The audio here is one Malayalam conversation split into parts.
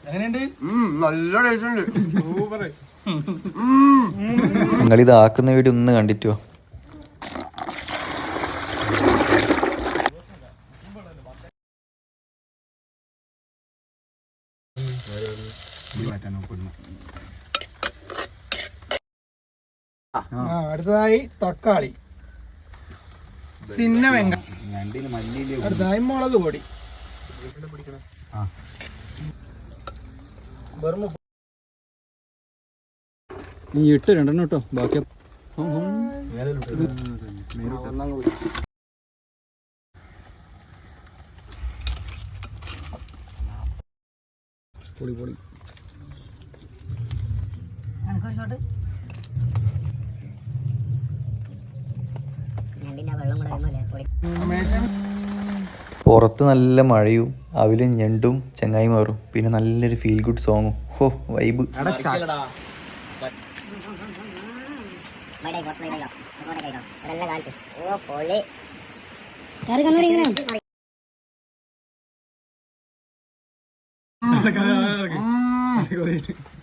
എങ്ങനെയുണ്ട്? നല്ല ടേസ്റ്റ് ഉണ്ട്. സൂപ്പർ. നിങ്ങളിത് ആക്കുന്ന വീഡിയോ ഒന്ന് കണ്ടിട്ടോ. അടുത്തതായി തക്കാളി, സിന്ന വെങ്കായം, അടുത്തതായി മുളക് പൊടി, നീ ഇട്ട് രണ്ടെണ്ണം കേട്ടോ. ബാക്കി പൊടി പൊടി പുറത്ത് നല്ല മഴയും അവിലും ഞണ്ടും ചങ്ങായിമാറും പിന്നെ നല്ലൊരു ഫീൽ ഗുഡ് സോങ്ങും. ഹോ വൈബ്.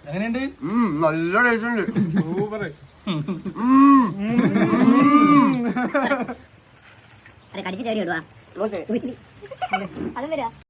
എങ്ങനെയുണ്ട്? നല്ല ടേസ്റ്റ് ഉണ്ട്. സൂപ്പർ. കടിച്ചിട്ട് അതും വരാ